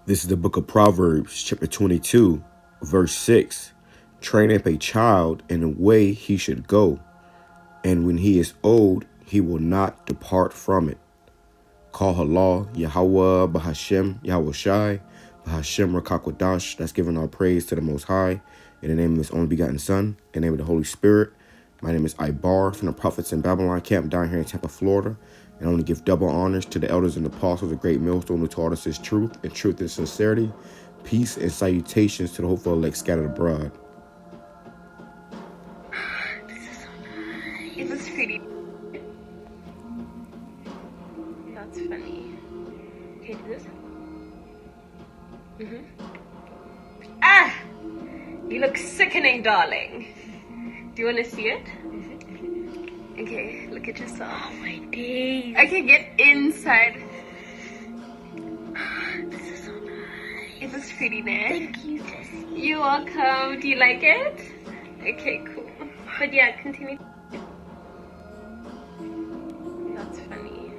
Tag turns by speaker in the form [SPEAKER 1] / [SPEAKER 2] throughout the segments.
[SPEAKER 1] This is the book of Proverbs, chapter 22, verse 6. Train up a child in the way he should go, and when he is old, he will not depart from it. Call HALAL, YAHAWAH, BAHASHAM, YAHAWASHI, BAHASHAM, QADASH. That's giving our praise to the Most High. In the name of His only begotten Son, in the name of the Holy Spirit. My name is Ibar from the Prophets in Babylon camp down here in Tampa, Florida. And I want to give double honors to the elders and apostles of Great Millstone who taught us His truth and truth and sincerity. Peace and salutations to the hopeful elect scattered abroad.
[SPEAKER 2] This is so nice. It was pretty. That's funny. Okay, do this. Ah! You look sickening, darling. Do you want to see it? Okay, look at yourself. Oh my days. Okay, get inside. This is so nice. It looks pretty there. Thank you, Jessie. You're welcome. Do you like it? Okay, cool. But yeah, continue. That's funny.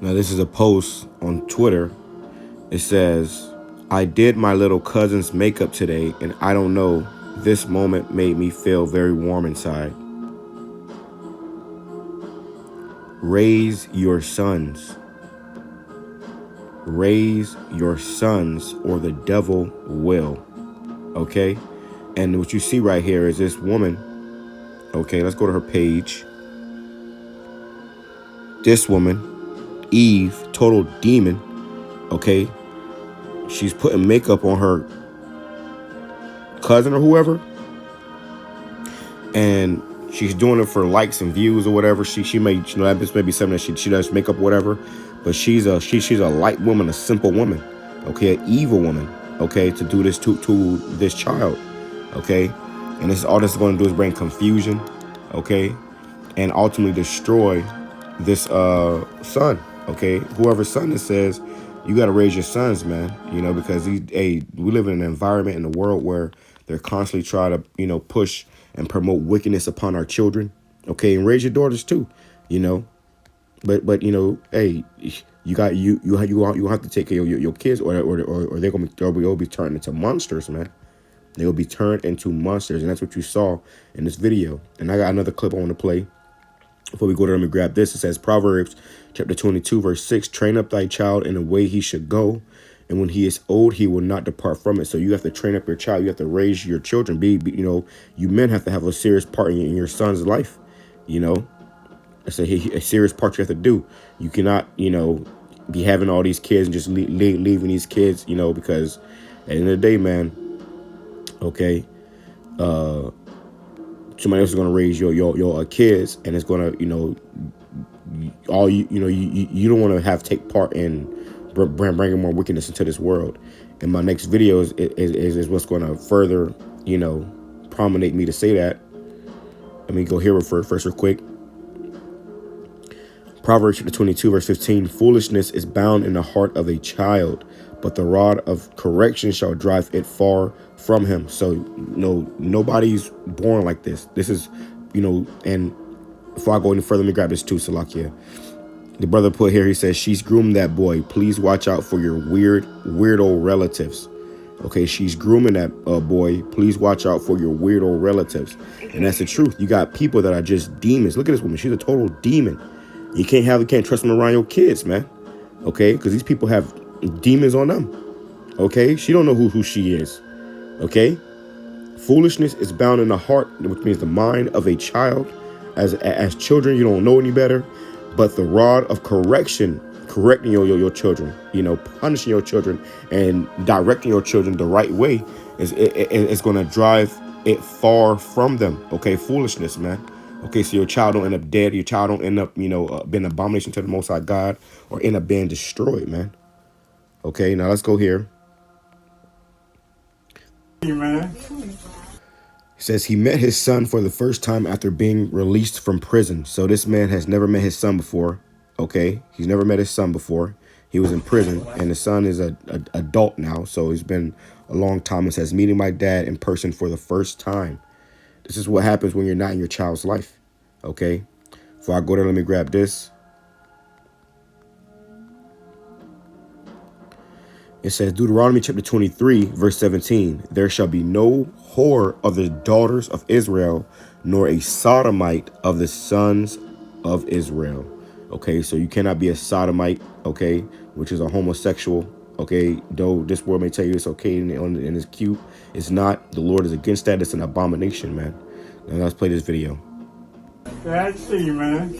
[SPEAKER 1] Now this is a post on Twitter. It says, I did my little cousin's makeup today, and I don't know, this moment made me feel very warm inside. Raise your sons. Raise your sons, or the devil will. Okay? And what you see right here is this woman. Okay, let's go to her page. This woman, Eve, total demon. Okay? She's putting makeup on her cousin or whoever. And she's doing it for likes and views or whatever. She may, you know, this may be something that she does makeup or whatever. But she's a light woman, a simple woman. Okay, an evil woman. Okay, to do this to this child. Okay, and this all this is going to do is bring confusion. Okay, and ultimately destroy this son. Okay, whoever's son this says, you got to raise your sons, man. You know, because we live in an environment in a world where they're constantly trying to, you know, push and promote wickedness upon our children. Okay, and raise your daughters too. You know, but you know, hey, you have to take care of your kids, or they'll be turned into monsters, man. They will be turned into monsters, and that's what you saw in this video. And I got another clip I want to play. Before we go there, let me grab this. It says Proverbs chapter 22, verse 6, train up thy child in the way he should go, and when he is old, he will not depart from it. So you have to train up your child. You have to raise your children. You know, you men have to have a serious part in your son's life. You know, that's a serious part you have to do. You cannot, you know, be having all these kids and just leaving these kids, you know, because at the end of the day, man, okay, somebody else is going to raise your kids, and it's going to, you know, you don't want to take part in bringing more wickedness into this world. And my next video is what's going to further, you know, prominate me to say that. Let me go here first real quick. Proverbs chapter 22, verse 15, foolishness is bound in the heart of a child, but the rod of correction shall drive it far from him. So, you know, nobody's born like this. This is, you know, and before I go any further, let me grab this too, Salakia. The brother put here, he says, she's groomed that boy. Please watch out for your weirdo relatives. Okay, she's grooming that boy. Please watch out for your weirdo relatives. And that's the truth. You got people that are just demons. Look at this woman. She's a total demon. You can't trust them around your kids, man. Okay, because these people have demons on them. Okay, she don't know who she is. Okay, foolishness is bound in the heart, which means the mind of a child. As children, you don't know any better. But the rod of correcting your children, you know, punishing your children and directing your children the right way is going to drive it far from them. Okay, foolishness, man. Okay, so your child don't end up dead. Your child don't end up, you know, being an abomination to the Most High God, or end up being destroyed, man. Okay, now let's go here.
[SPEAKER 3] Hey, man.
[SPEAKER 1] It says he met his son for the first time after being released from prison. So this man has never met his son before. Okay, he's never met his son before. He was in prison, and the son is an adult now. So it's been a long time. It says meeting my dad in person for the first time. This is what happens when you're not in your child's life. Okay, before I go there, let me grab this. It says Deuteronomy chapter 23, verse 17. There shall be no whore of the daughters of Israel, nor a sodomite of the sons of Israel. Okay, so you cannot be a sodomite, okay, which is a homosexual. Okay, though this world may tell you it's okay and it's cute, it's not. The Lord is against that. It's an abomination, man. Now let's play this video.
[SPEAKER 3] Glad to see you, man.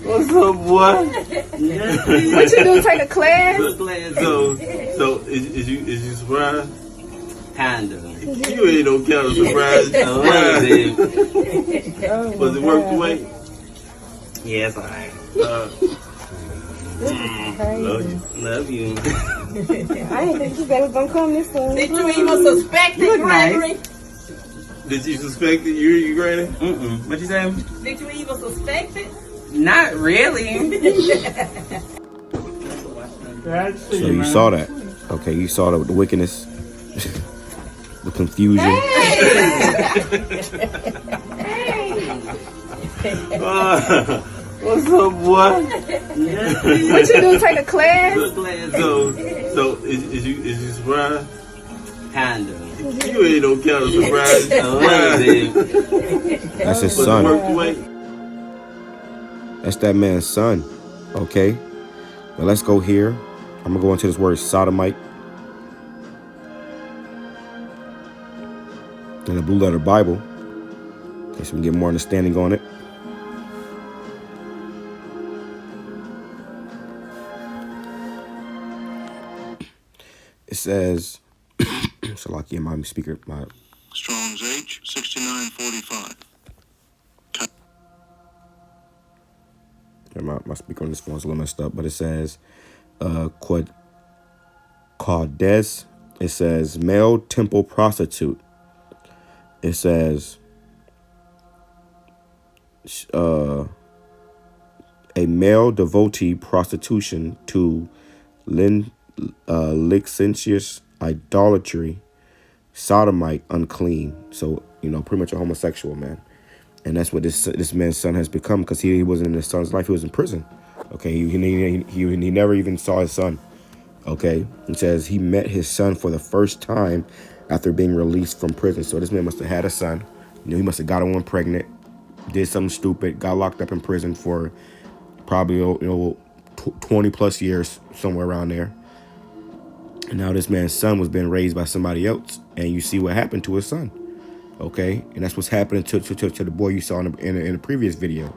[SPEAKER 4] What's up, boy?
[SPEAKER 2] What you do? Take a class?
[SPEAKER 4] So is you surprised?
[SPEAKER 5] Kinda.
[SPEAKER 4] You ain't no kind of surprise. Was it worth the wait?
[SPEAKER 5] Yeah, it's alright. Love you.
[SPEAKER 6] I didn't think you guys was gonna come this soon.
[SPEAKER 7] Did you even suspect it, Gregory?
[SPEAKER 4] Did you suspect that you Granny?
[SPEAKER 5] What you say?
[SPEAKER 7] Did you even suspect it?
[SPEAKER 5] Not really.
[SPEAKER 3] Glad to see
[SPEAKER 1] So
[SPEAKER 3] you,
[SPEAKER 1] you
[SPEAKER 3] man.
[SPEAKER 1] saw that. Okay, you saw the wickedness, the confusion.
[SPEAKER 4] What's up, boy?
[SPEAKER 2] What you do? Take a class?
[SPEAKER 4] So is you surprised?
[SPEAKER 5] Kinda.
[SPEAKER 4] You ain't no kind of surprise.
[SPEAKER 1] That's his
[SPEAKER 4] Was it
[SPEAKER 1] son.
[SPEAKER 4] worth the wait?
[SPEAKER 1] That's that man's son. Okay. Now let's go here. I'm gonna go into this word sodomite. In the Blue Letter Bible. Okay, so we can get more understanding on it. It says, so like my speaker, my
[SPEAKER 8] Strong's H 6945.
[SPEAKER 1] my speaker on this phone is a little messed up, but it says QADASH. It says male temple prostitute. It says a male devotee prostitution to licentious idolatry, sodomite, unclean. So, pretty much a homosexual, man. And that's what this man's son has become, because he wasn't in his son's life. He was in prison. Okay, he never even saw his son. Okay, it says he met his son for the first time after being released from prison. So this man must have had a son. He must have got a woman pregnant, did something stupid, got locked up in prison for probably 20 plus years, somewhere around there. And now this man's son was being raised by somebody else, and you see what happened to his son. Okay, and that's what's happening to the boy you saw in the previous video.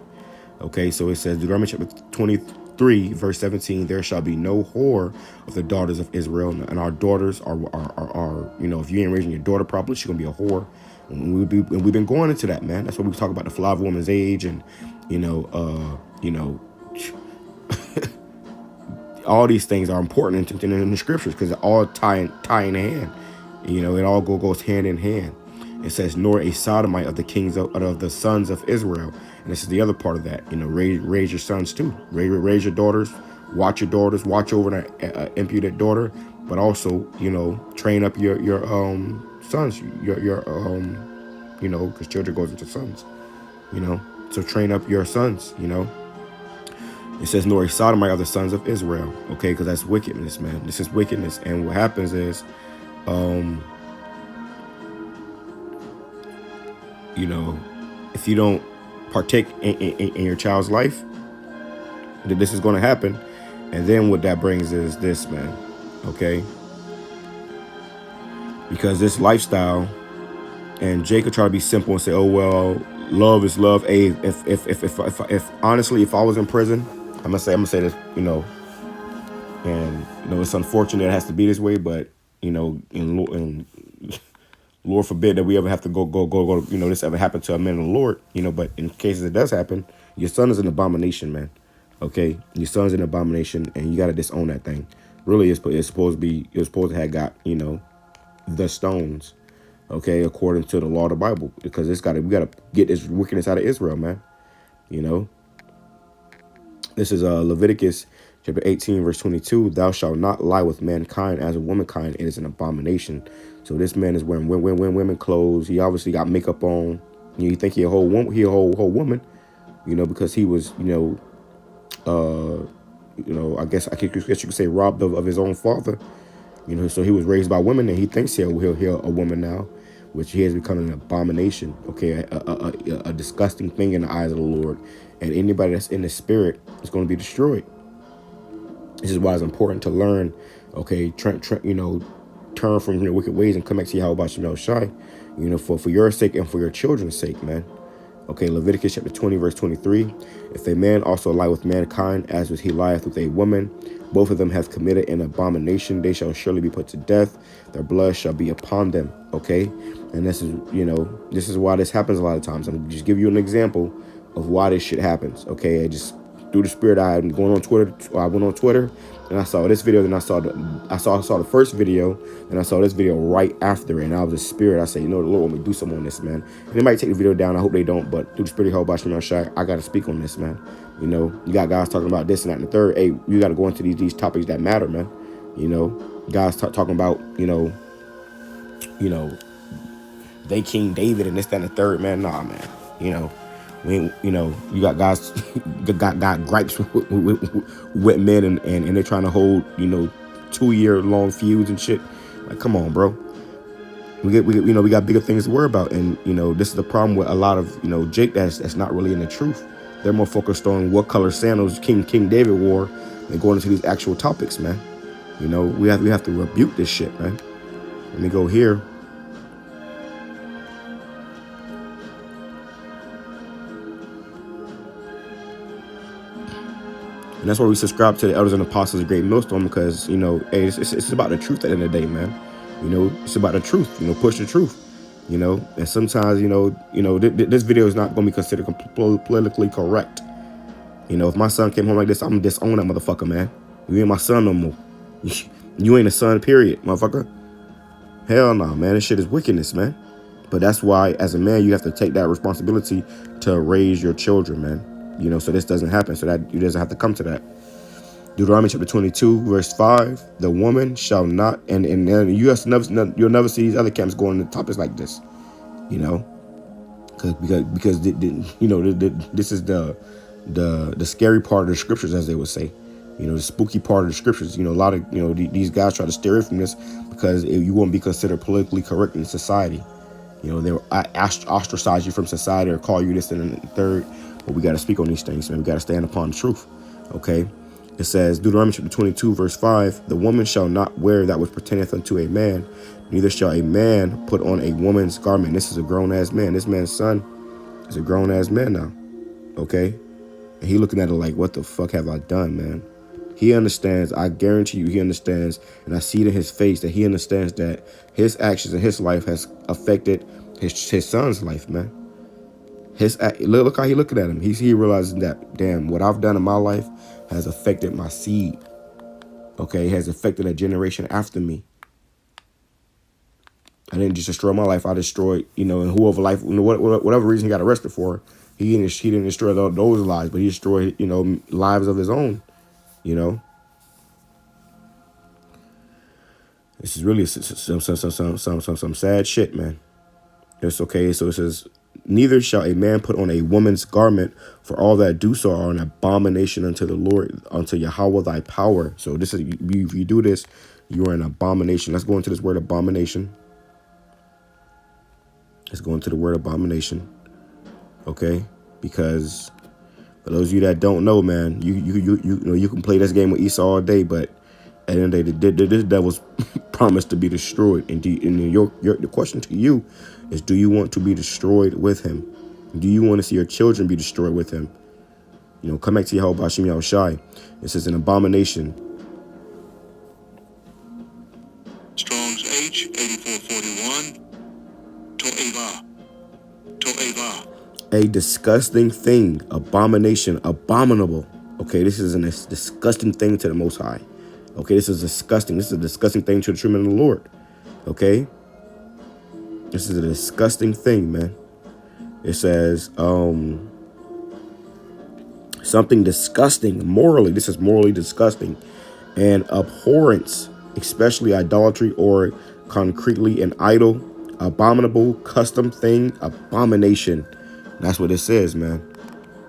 [SPEAKER 1] Okay, so it says Deuteronomy chapter 23, verse 17, there shall be no whore of the daughters of Israel. And our daughters are if you ain't raising your daughter properly, she's gonna be a whore. And we've been going into that, man. That's what we talk about, the flower of woman's age, and all these things are important in the scriptures, because it all tie in hand. It all goes hand in hand. It says, nor a sodomite of the kings of the sons of Israel. And this is the other part of that. Raise your sons too. Raise your daughters. Watch your daughters. Watch over an impudent daughter. But also, train up your sons. Because children goes into sons. So train up your sons. It says, nor a sodomite of the sons of Israel. Okay, because that's wickedness, man. This is wickedness. And what happens is, if you don't partake in your child's life, this is going to happen. And then what that brings is this, man. Okay, because this lifestyle, and Jacob try to be simple and say, oh well, love is love. Hey, if honestly, if I was in prison, I'm gonna say this, and it's unfortunate it has to be this way, but in Lord forbid that we ever have to go, this ever happen to a man of the Lord, but in cases it does happen, your son is an abomination, man. Okay, your son's an abomination, and you got to disown that thing. Really, it's supposed to have got, the stones, okay, according to the law of the Bible, because we got to get this wickedness out of Israel, man. This is Leviticus chapter 18, verse 22. Thou shalt not lie with mankind as a womankind. It is an abomination. So this man is wearing women clothes. He obviously got makeup on. You think he a whole woman? He a whole woman, you know, because he was, you know, I guess you could say robbed of his own father, you know. So he was raised by women, and he thinks he'll a woman now, which he has become an abomination. Okay, a disgusting thing in the eyes of the Lord, and anybody that's in the spirit is going to be destroyed. This is why it's important to learn. Okay, you know, turn from your wicked ways and come back to YAHAWASHI, you know, for your sake and for your children's sake, man. Okay, Leviticus chapter 20, verse 23. If a man also lie with mankind, as he lieth with a woman, both of them have committed an abomination. They shall surely be put to death. Their blood shall be upon them. Okay, and this is, you know, this is why this happens a lot of times. I'm just give you an example of why this shit happens. Okay, I just through the spirit, I went on Twitter, and I saw this video. Then I saw the first video, and I saw this video right after it. And I was a spirit. I said, you know, the Lord want me to do something on this, man. And they might take the video down. I hope they don't. But through the spirit of YAHAWASHI, I got to speak on this, man. You know, you got guys talking about this and that and the third. Hey, you got to go into these topics that matter, man. You know, guys talking about, you know, they King David and this, that, and the third, man. Nah, man. You know. You know, you got guys got gripes with men and they're trying to hold, you know, 2-year-long feuds and shit. Like, come on, bro. We got bigger things to worry about. And, you know, this is the problem with a lot of, you know, Jake that's not really in the truth. They're more focused on what color sandals King David wore than going into these actual topics, man. You know, we have to rebuke this shit, man. Let me go here. And that's why we subscribe to the elders and apostles of Great Millstone, because, you know, hey, it's about the truth at the end of the day, man. You know, it's about the truth. You know, push the truth. You know, and sometimes, you know, this video is not going to be considered politically correct. You know, if my son came home like this, I'm going to disown that motherfucker, man. You ain't my son no more. You ain't a son, period, motherfucker. Hell no, man. This shit is wickedness, man. But that's why, as a man, you have to take that responsibility to raise your children, man. You know, so this doesn't happen, so that you doesn't have to come to that. Deuteronomy chapter 22, verse 5. The woman shall not, and you'll never see these other camps going into topics like this. You know, because you know, this is the scary part of the scriptures, as they would say. You know, the spooky part of the scriptures. You know, a lot of, you know, these guys try to steer from this because you won't be considered politically correct in society. You know, they will ostracize you from society or call you this and the third. But we got to speak on these things, man. We got to stand upon the truth. Okay. It says, Deuteronomy chapter 22, verse 5, the woman shall not wear that which pertaineth unto a man, neither shall a man put on a woman's garment. This is a grown-ass man. This man's son is a grown-ass man now. Okay. And he looking at it like, what the fuck have I done, man? He understands. I guarantee you he understands. And I see it in his face that he understands that his actions in his life has affected his son's life, man. Look how he looking at him. He realizes that, damn, what I've done in my life has affected my seed. Okay, it has affected a generation after me. I didn't just destroy my life. I destroyed, you know, and whoever life, you know, whatever reason he got arrested for, he didn't destroy those lives, but he destroyed, you know, lives of his own. You know, this is really some sad shit, man. It's okay. So it says, neither shall a man put on a woman's garment, for all that do so are an abomination unto the Lord, unto Yahweh thy power. So this is, if you do this, you are an abomination. Let's go into this word abomination. Let's go into the word abomination. Okay, because for those of you that don't know, man, you know, you can play this game with Esau all day, but at the end of the day, this devil's promised to be destroyed. And the question to you is, do you want to be destroyed with him? Do you want to see your children be destroyed with him? You know, come back to YAHAWASHI. It says an abomination.
[SPEAKER 8] Strong's H 8441. To'eva.
[SPEAKER 1] A disgusting thing, abomination, abominable. Okay, this is a disgusting thing to the Most High. Okay, this is disgusting. This is a disgusting thing to the true men of the Lord. Okay, this is a disgusting thing, man. It says something disgusting morally. This is morally disgusting, and abhorrence, especially idolatry or concretely an idol, Abominable, custom thing, abomination. That's what it says, man.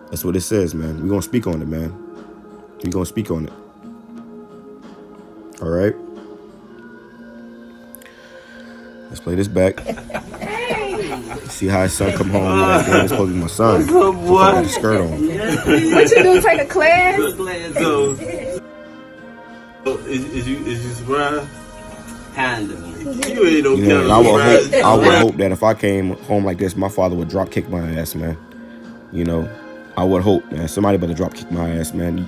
[SPEAKER 1] That's what it says, man. We're going to speak on it, man. We're going to speak on it. All right. Let's play this back. See how his son come home. Like, it's supposed to be my son.
[SPEAKER 4] What's up, boy?
[SPEAKER 1] Got a skirt on.
[SPEAKER 2] What you do? Take a class?
[SPEAKER 4] So is you surprised?
[SPEAKER 5] Kind of.
[SPEAKER 4] You ain't no
[SPEAKER 1] You know,
[SPEAKER 4] kind
[SPEAKER 1] I
[SPEAKER 4] of
[SPEAKER 1] would
[SPEAKER 4] surprise.
[SPEAKER 1] hope that if I came home like this, my father would drop kick my ass, man. You know, I would hope, man. Somebody better drop kick my ass, man.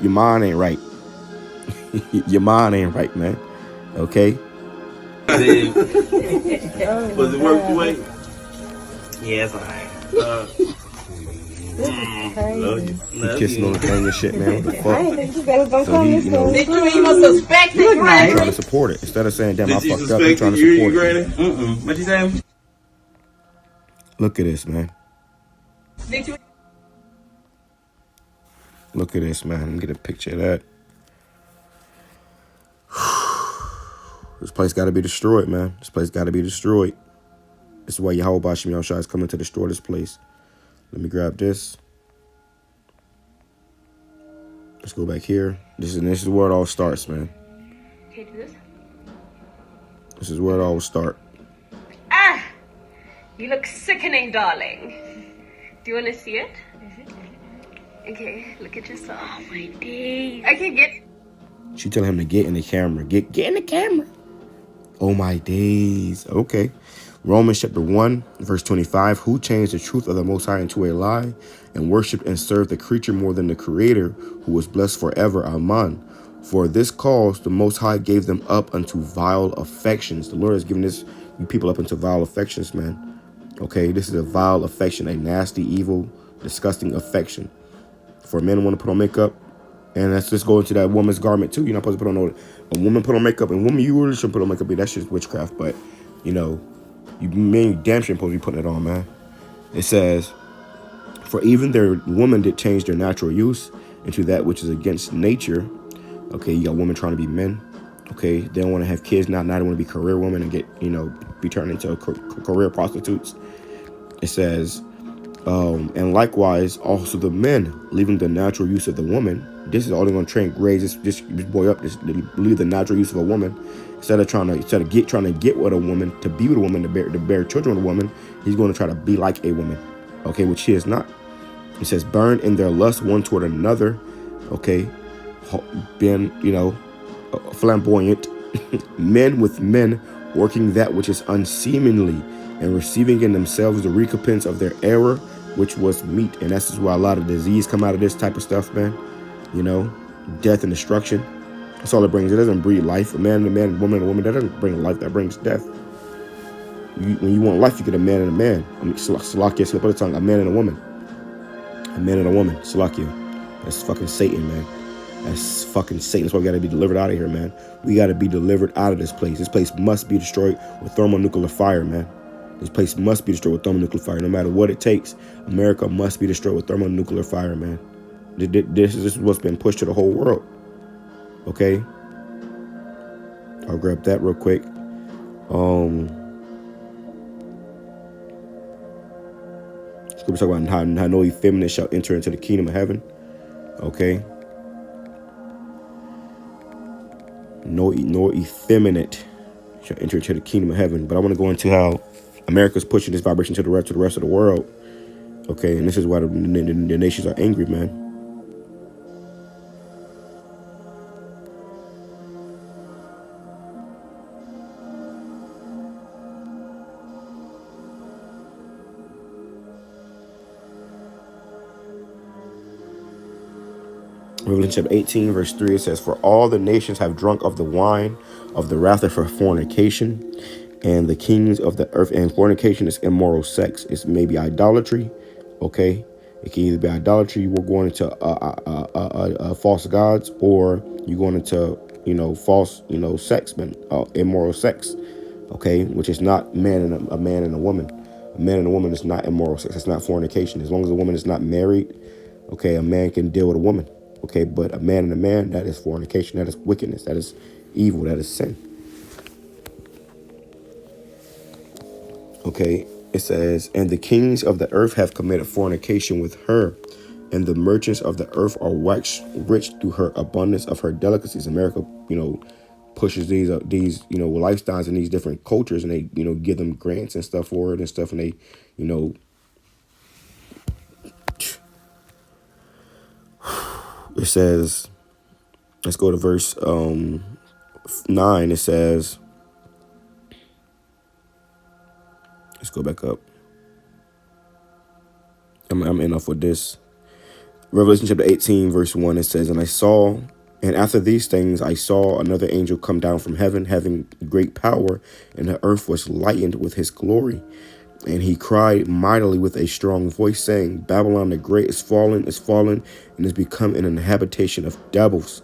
[SPEAKER 1] Your mind ain't right. Your mind ain't right, man. Okay.
[SPEAKER 4] Was it worth the wait?
[SPEAKER 5] Yeah, it's alright.
[SPEAKER 4] Love you.
[SPEAKER 1] He kissing on the thing and shit, man. What the
[SPEAKER 6] I
[SPEAKER 1] fuck?
[SPEAKER 6] didn't think you guys was gonna
[SPEAKER 1] So
[SPEAKER 6] come
[SPEAKER 1] he,
[SPEAKER 6] this
[SPEAKER 1] you know,
[SPEAKER 6] soon.
[SPEAKER 7] Did you even suspect it,
[SPEAKER 1] I'm trying
[SPEAKER 7] Gregory?
[SPEAKER 1] to support it instead of saying, "Damn, I
[SPEAKER 4] Did you
[SPEAKER 1] fucked up." I'm
[SPEAKER 4] suspect
[SPEAKER 1] trying
[SPEAKER 4] it?
[SPEAKER 1] to
[SPEAKER 4] You
[SPEAKER 1] support it.
[SPEAKER 4] granny?
[SPEAKER 5] What you say?
[SPEAKER 1] Look at this, man.
[SPEAKER 7] Did you?
[SPEAKER 1] Look at this, man. Let me get a picture of that. This place got to be destroyed, man. This place got to be destroyed. This is why YAHAWASHI is coming to destroy this place. Let me grab this. Let's go back here. This is where it all starts, man.
[SPEAKER 2] Okay, do this.
[SPEAKER 1] This is where it all will start.
[SPEAKER 2] Ah! You look sickening, darling. Do you want to see it? Okay, look at yourself. Oh my days. Okay, get.
[SPEAKER 1] She telling him to get in the camera. Get in the camera. Oh my days. Okay. Romans chapter 1, verse 25. Who changed the truth of the Most High into a lie and worshiped and served the creature more than the Creator, who was blessed forever. Amen. For this cause the Most High gave them up unto vile affections. The Lord has given this you people up unto vile affections, man. Okay, this is a vile affection, a nasty, evil, disgusting affection. For men want to put on makeup, and let's just go into that woman's garment too. You're not supposed to put on a woman put on makeup, and woman you really shouldn't put on makeup. That's just witchcraft. But you know, you damn sure supposed to be putting it on, man. It says, for even their women did change their natural use into that which is against nature. Okay, you got women trying to be men. Okay, they don't want to have kids now. Now they want to be career women and get, you know, be turned into career prostitutes. It says, and likewise also the men, leaving the natural use of the woman. This is all they're going to train grades this boy up. Just leave the natural use of a woman instead of trying to get with a woman, to be with a woman, to bear children with a woman. He's going to try to be like a woman. Okay, which he is not. It says, burn in their lust one toward another. Okay, being, you know, flamboyant, men with men, working that which is unseemly, and receiving in themselves the recompense of their error, which was meat. And that's just why a lot of disease come out of this type of stuff, man. You know, death and destruction. That's all it brings. It doesn't breed life. A man and a man, woman and a woman, that doesn't bring life. That brings death. When you want life, you get a man and a man. I mean, Salakia, slip of the tongue. A man and a woman. A man and a woman. Salakia. That's fucking Satan, man. That's fucking Satan. That's why we got to be delivered out of here, man. We got to be delivered out of this place. This place must be destroyed with thermonuclear fire, man. This place must be destroyed with thermonuclear fire. No matter what it takes, America must be destroyed with thermonuclear fire, man. This is what's been pushed to the whole world. Okay? I'll grab that real quick. Scripture talk about how no effeminate shall enter into the kingdom of heaven. Okay? No effeminate shall enter into the kingdom of heaven. But I want to go into how America's pushing this vibration to the rest of the world. Okay, and this is why the nations are angry, man. Revelation chapter 18, verse 3, it says, for all the nations have drunk of the wine of the wrath of her fornication, and the kings of the earth. And fornication is immoral sex. It's maybe idolatry. Okay, it can either be idolatry, we're going into false gods, or you're going into, you know, false, you know, sex, man, immoral sex. Okay, which is not a man and a woman. A man and a woman is not immoral sex. It's not fornication. As long as a woman is not married, okay, a man can deal with a woman. Okay, but a man and a man, that is fornication. That is wickedness. That is evil. That is sin. Okay, it says, and the kings of the earth have committed fornication with her, and the merchants of the earth are waxed rich through her abundance of her delicacies. America, pushes these lifestyles in these different cultures, and they give them grants and stuff for it and stuff, and they it says, let's go to verse 9. It says, let's go back up. I'm enough with this. Revelation chapter 18 verse 1, it says, and after these things I saw another angel come down from heaven, having great power, and the earth was lightened with his glory. And he cried mightily with a strong voice, saying, Babylon the great is fallen, and is become an habitation of devils,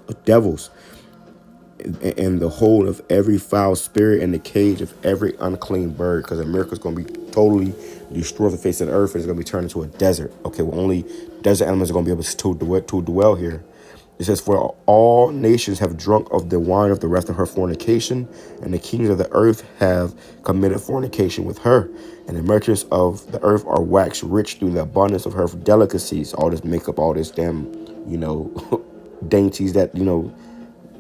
[SPEAKER 1] and the hold of every foul spirit, and the cage of every unclean bird. Because America's going to be totally destroyed the face of the earth, and it's going to be turned into a desert. Okay, well, only desert animals are going to be able to dwell here. It says, for all nations have drunk of the wine of the wrath of her fornication, and the kings of the earth have committed fornication with her, and the merchants of the earth are waxed rich through the abundance of her delicacies. All this makeup, all this damn, dainties that,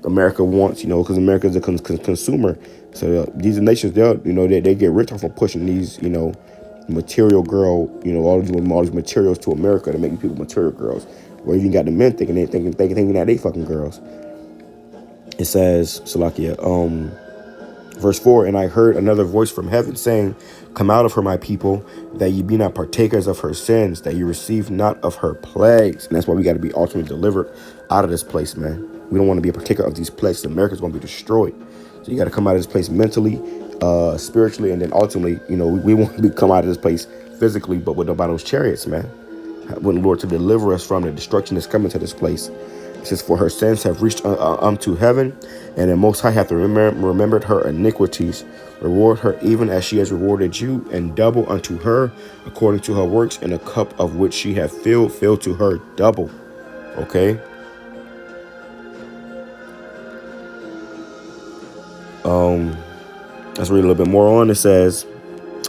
[SPEAKER 1] America wants, because America is a consumer. So these nations, they get rich off of pushing these, material girl, all these materials to America to make people material girls. Where you got the men thinking that they fucking girls. It says, Salakia, verse 4, and I heard another voice from heaven saying, come out of her, my people, that ye be not partakers of her sins, that you receive not of her plagues. And that's why we got to be ultimately delivered out of this place, man. We don't want to be a partaker of these plagues. America's going to be destroyed. So you got to come out of this place mentally, spiritually, and then ultimately, we want to come out of this place physically, but with those chariots, man. I want the Lord to deliver us from the destruction that's coming to this place. It says, for her sins have reached unto heaven, and the Most High hath remembered her iniquities. Reward her even as she has rewarded you, and double unto her according to her works, and the cup of which she hath filled, fill to her double. Okay. Let's read a little bit more on. It says,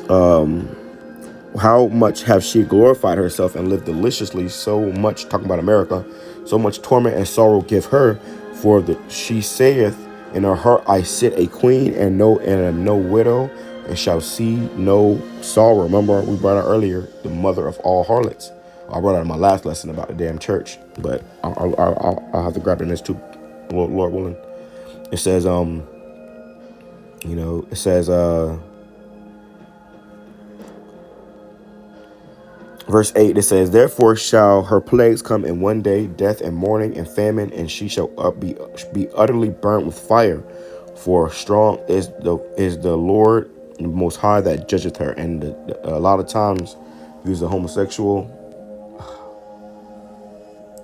[SPEAKER 1] how much have she glorified herself and lived deliciously? So much, talking about America, so much torment and sorrow give her. For she saith in her heart, I sit a queen and am no widow, and shall see no sorrow. Remember, we brought out earlier the mother of all harlots. I brought out in my last lesson about the damn church, but I'll have to grab it in this too, Lord willing. It says, verse 8, it says, therefore shall her plagues come in one day, death and mourning and famine, and she shall be utterly burnt with fire. For strong is the Lord Most High that judgeth her. And a lot of times, if you was a homosexual,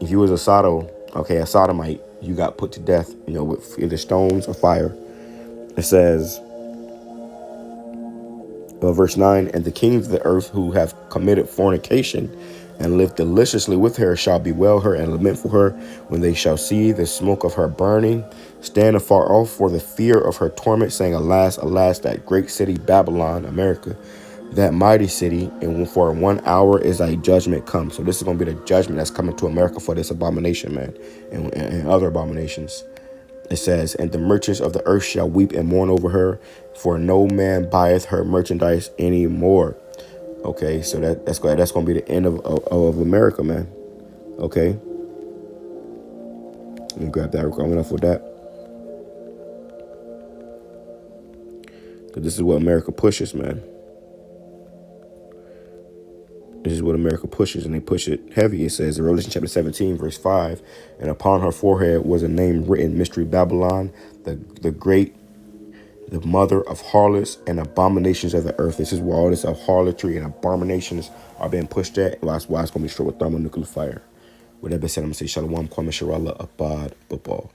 [SPEAKER 1] if you was a sodomite, you got put to death, with either stones or fire. It says, verse 9, and the kings of the earth who have committed fornication and lived deliciously with her shall bewail her and lament for her when they shall see the smoke of her burning, stand afar off for the fear of her torment, saying, alas, alas, that great city Babylon, America, that mighty city, and for 1 hour is thy judgment come. So this is going to be the judgment that's coming to America for this abomination, man, and other abominations. It says, and the merchants of the earth shall weep and mourn over her, for no man buyeth her merchandise anymore. Okay, so that's going to be the end of America, man. Okay. Let me grab that. I'm enough with that. Because this is what America pushes, man. This is what America pushes, and they push it heavy. It says in Revelation chapter 17, verse 5, and upon her forehead was a name written, Mystery Babylon, the great, the mother of harlots and abominations of the earth. This is where all this harlotry and abominations are being pushed at. That's why it's going to be destroyed with thermonuclear fire. With that being said, I'm going to say Shalom, Kwame Sharala, Abad, Babal.